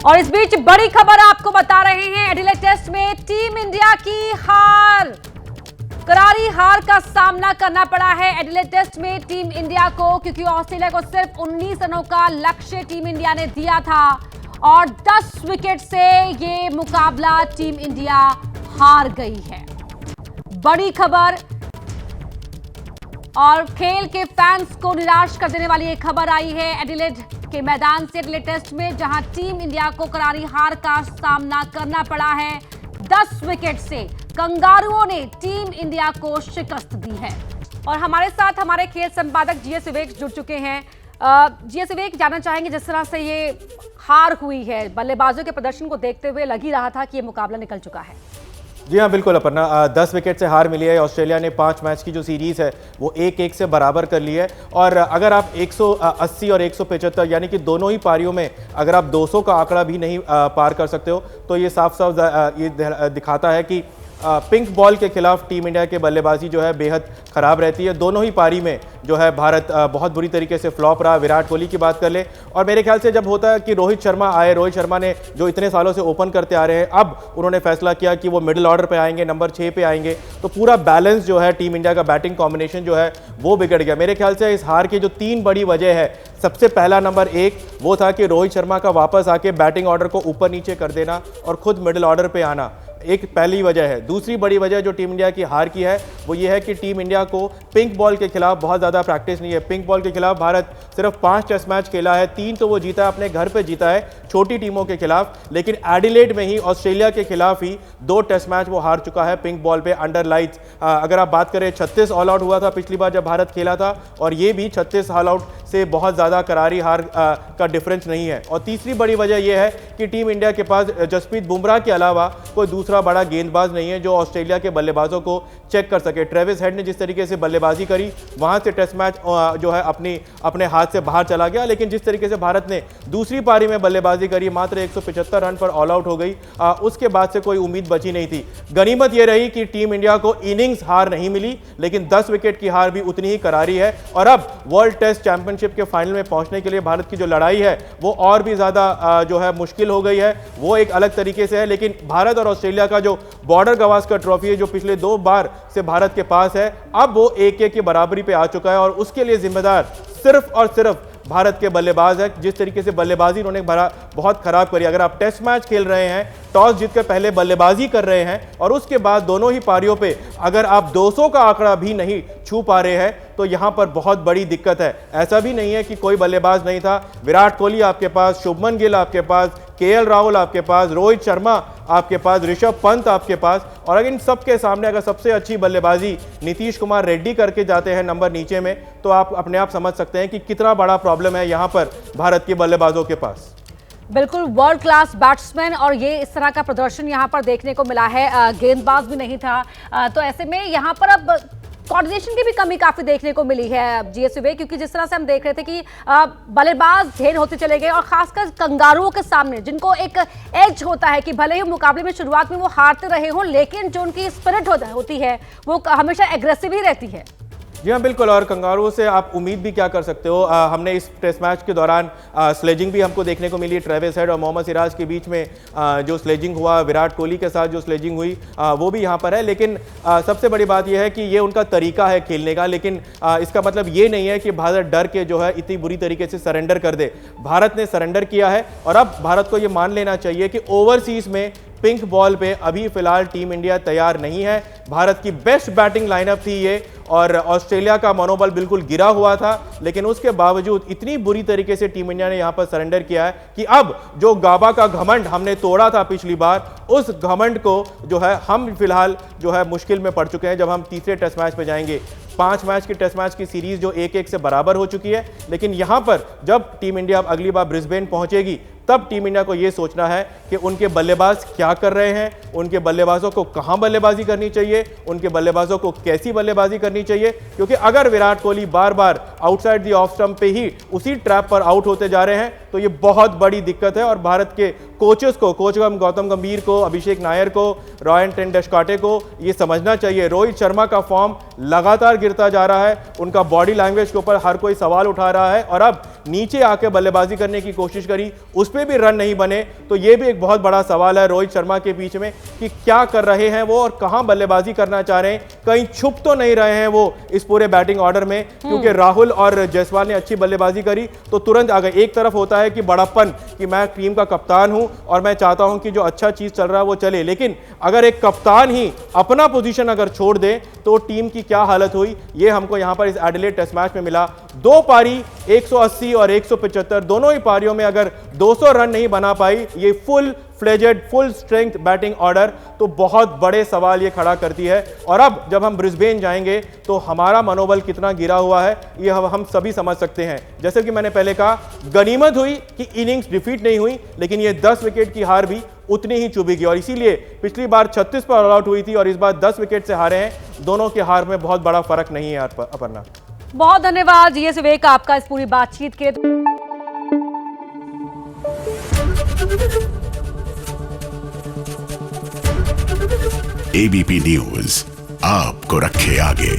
और इस बीच बड़ी खबर आपको बता रहे हैं, एडिलेड टेस्ट में टीम इंडिया की हार, करारी हार का सामना करना पड़ा है एडिलेड टेस्ट में टीम इंडिया को, क्योंकि ऑस्ट्रेलिया को सिर्फ 19 रनों का लक्ष्य टीम इंडिया ने दिया था और 10 विकेट से ये मुकाबला टीम इंडिया हार गई है। बड़ी खबर और खेल के फैंस को निराश कर देने वाली एक खबर आई है एडिलेड के मैदान से, एडिलेड टेस्ट में, जहां टीम इंडिया को करारी हार का सामना करना पड़ा है। 10 विकेट से कंगारुओं ने टीम इंडिया को शिकस्त दी है। और हमारे साथ हमारे खेल संपादक जीएस विवेक जुड़ चुके हैं। जीएस विवेक, जानना चाहेंगे, जिस तरह से ये हार हुई है, बल्लेबाजों के प्रदर्शन को देखते हुए लग ही रहा था कि ये मुकाबला निकल चुका है। जी हाँ, बिल्कुल अपर्णा, 10 विकेट से हार मिली है। ऑस्ट्रेलिया ने 5 मैच की जो सीरीज़ है वो 1-1 से बराबर कर ली है। और अगर आप 180 और 175 यानी कि दोनों ही पारियों में अगर आप 200 का आंकड़ा भी नहीं पार कर सकते हो, तो ये साफ साफ ये दिखाता है कि पिंक बॉल के खिलाफ टीम इंडिया के बल्लेबाजी जो है बेहद ख़राब रहती है। दोनों ही पारी में जो है भारत बहुत बुरी तरीके से फ्लॉप रहा। विराट कोहली की बात कर ले, और मेरे ख्याल से जब होता है कि रोहित शर्मा आए, रोहित शर्मा ने जो इतने सालों से ओपन करते आ रहे हैं, अब उन्होंने फैसला किया कि वो मिडिल ऑर्डर पे आएंगे, नंबर 6 पे आएंगे, तो पूरा बैलेंस जो है टीम इंडिया का बैटिंग कॉम्बिनेशन जो है वो बिगड़ गया। मेरे ख्याल से इस हार की जो 3 बड़ी वजह है, सबसे पहला नंबर 1 वो था कि रोहित शर्मा का वापस आके बैटिंग ऑर्डर को ऊपर नीचे कर देना और खुद मिडिल ऑर्डर पे आना, एक पहली वजह है। दूसरी बड़ी वजह जो टीम इंडिया की हार की है वो ये है कि टीम इंडिया को पिंक बॉल के खिलाफ बहुत ज़्यादा प्रैक्टिस नहीं है। पिंक बॉल के खिलाफ भारत सिर्फ 5 टेस्ट मैच खेला है, 3 तो वो जीता है, अपने घर पे जीता है छोटी टीमों के खिलाफ, लेकिन एडिलेड में ही ऑस्ट्रेलिया के खिलाफ ही 2 टेस्ट मैच वो हार चुका है पिंक बॉल पे अंडर लाइट्स। अगर आप बात करें, 36 ऑल आउट हुआ था पिछली बार जब भारत खेला था, और ये भी 36 ऑल आउट से बहुत ज़्यादा करारी हार का डिफरेंस नहीं है। और तीसरी बड़ी वजह यह है कि टीम इंडिया के पास जसप्रीत बुमराह के अलावा कोई दूसरा बड़ा गेंदबाज नहीं है जो ऑस्ट्रेलिया के बल्लेबाजों को चेक कर सके। ट्रेविस हेड ने जिस तरीके से बल्लेबाजी करी, वहां से टेस्ट मैच जो है अपने हाथ से बाहर चला गया, लेकिन जिस तरीके से भारत ने दूसरी पारी में बल्लेबाजी करी, मात्र 175 रन पर ऑल आउट हो गई, उसके बाद से कोई उम्मीद बची नहीं थी। गनीमत यह रही कि टीम इंडिया को इनिंग्स हार नहीं मिली, लेकिन 10 विकेट की हार भी उतनी ही करारी है। और अब वर्ल्ड टेस्ट चैंपियनशिप के फाइनल में पहुंचने के लिए भारत की जो लड़ाई है वो और भी ज्यादा जो है मुश्किल हो गई है। वो एक अलग तरीके से है, लेकिन भारत और ऑस्ट्रेलिया का जो बॉर्डर गावस्कर ट्रॉफी है, जो पिछले 2 बार से भारत के पास है, अब वो 1-1 की बराबरी पे आ चुका है। और उसके लिए जिम्मेदार सिर्फ और सिर्फ भारत के बल्लेबाज है। जिस तरीके से बल्लेबाजी उन्होंने बहुत खराब करी। अगर आप टेस्ट मैच खेल रहे हैं, टॉस जीतकर पहले बल्लेबाजी कर रहे हैं, और उसके बाद दोनों ही पारियों पे अगर आप 200 का आंकड़ा भी नहीं छू पा रहे हैं, तो यहां पर बहुत बड़ी दिक्कत है। ऐसा भी नहीं है कि कोई बल्लेबाज नहीं था। विराट कोहली आपके पास, शुभमन गिल आपके पास, केएल राहुल आपके पास, रोहित शर्मा आपके पास, ऋषभ पंत आपके पास, और अगर इन सब के सामने अगर सबसे अच्छी बल्लेबाजी नीतीश कुमार रेड्डी करके जाते हैं नंबर नीचे में, तो आप अपने आप समझ सकते हैं कि कितना बड़ा प्रॉब्लम है यहां पर भारत के बल्लेबाजों के पास। बिल्कुल वर्ल्ड क्लास बैट्समैन, और ये इस तरह का प्रदर्शन यहाँ पर देखने को मिला है। गेंदबाज भी नहीं था, तो ऐसे में यहाँ पर अब कोऑर्डिनेशन की भी कमी काफी देखने को मिली है जीएस विवेक, क्योंकि जिस तरह से हम देख रहे थे कि बल्लेबाज ढेर होते चले गए, और खासकर कंगारुओं के सामने जिनको एक एज होता है कि भले ही मुकाबले में शुरुआत में वो हारते रहे हों, लेकिन जो उनकी स्पिरिट होती है वो हमेशा एग्रेसिव ही रहती है। जी हाँ, बिल्कुल। और कंगारुओं से आप उम्मीद भी क्या कर सकते हो। हमने इस टेस्ट मैच के दौरान स्लेजिंग भी हमको देखने को मिली। ट्रेविस हेड और मोहम्मद सिराज के बीच में जो स्लेजिंग हुआ, विराट कोहली के साथ जो स्लेजिंग हुई, वो भी यहाँ पर है। लेकिन सबसे बड़ी बात यह है कि ये उनका तरीका है खेलने का, लेकिन इसका मतलब ये नहीं है कि भारत डर के जो है इतनी बुरी तरीके से सरेंडर कर दे। भारत ने सरेंडर किया है, और अब भारत को ये मान लेना चाहिए कि ओवरसीज में पिंक बॉल पे अभी फिलहाल टीम इंडिया तैयार नहीं है। भारत की बेस्ट बैटिंग लाइनअप थी ये, और ऑस्ट्रेलिया का मनोबल बिल्कुल गिरा हुआ था, लेकिन उसके बावजूद इतनी बुरी तरीके से टीम इंडिया ने यहां पर सरेंडर किया है कि अब जो गाबा का घमंड हमने तोड़ा था पिछली बार, उस घमंड को जो है हम फिलहाल जो है मुश्किल में पड़ चुके हैं जब हम तीसरे टेस्ट मैच पे जाएंगे। 5 मैच की टेस्ट मैच की सीरीज जो 1-1 से बराबर हो चुकी है, लेकिन यहां पर जब टीम इंडिया अगली बार ब्रिस्बेन पहुंचेगी, तब टीम इंडिया को यह सोचना है कि उनके बल्लेबाज क्या कर रहे हैं, उनके बल्लेबाजों को कहां बल्लेबाजी करनी चाहिए, उनके बल्लेबाजों को कैसी बल्लेबाजी करनी चाहिए। क्योंकि अगर विराट कोहली बार बार आउटसाइड द ऑफ स्टंप पे ही उसी ट्रैप पर आउट होते जा रहे हैं, तो ये बहुत बड़ी दिक्कत है। और भारत के कोचेस को, कोच गौतम गंभीर को, अभिषेक नायर को, रॉयन टेंडुलकर को ये समझना चाहिए। रोहित शर्मा का फॉर्म लगातार गिरता जा रहा है, उनका बॉडी लैंग्वेज के ऊपर हर कोई सवाल उठा रहा है, और अब नीचे आके बल्लेबाजी करने की कोशिश करी, उस पर भी रन नहीं बने। तो ये भी एक बहुत बड़ा सवाल है रोहित शर्मा के बीच में कि क्या कर रहे हैं वो और कहां बल्लेबाजी करना चाह रहे हैं। कहीं छुप तो नहीं रहे हैं वो इस पूरे बैटिंग ऑर्डर में, क्योंकि राहुल और जायसवाल ने अच्छी बल्लेबाजी करी तो तुरंत आ गए। एक तरफ होता है कि बड़प्पन कि मैं टीम का कप्तान हूं और मैं चाहता हूं कि जो अच्छा चीज चल रहा है वो चले, लेकिन अगर एक कप्तान ही अपना पोजीशन अगर छोड़ दे तो टीम की क्या हालत हुई, ये हमको यहां पर इस एडिलेड टेस्ट मैच में मिला। दो पारी 180 और 175 दोनों ही पारियों में अगर 200 रन नहीं बना पाई ये full fledged full strength batting order, तो बहुत बड़े सवाल ये खड़ा करती है। और अब जब हम ब्रिस्बेन जाएंगे तो हमारा मनोबल कितना गिरा हुआ है ये हम सभी समझ सकते हैं। जैसे कि मैंने पहले कहा, गनीमत हुई कि इनिंग्स डिफीट नहीं हुई, लेकिन ये 10 विकेट की हार भी उतनी ही चुभेगी, और इसीलिए पिछली बार 36 पर ऑल आउट हुई थी और इस बार 10 विकेट से हारे हैं। दोनों के हार में बहुत बड़ा फर्क नहीं है अपर्णा। बहुत धन्यवाद जीएस विवेक आपका इस पूरी बातचीत के लिए। एबीपी न्यूज आपको रखे आगे।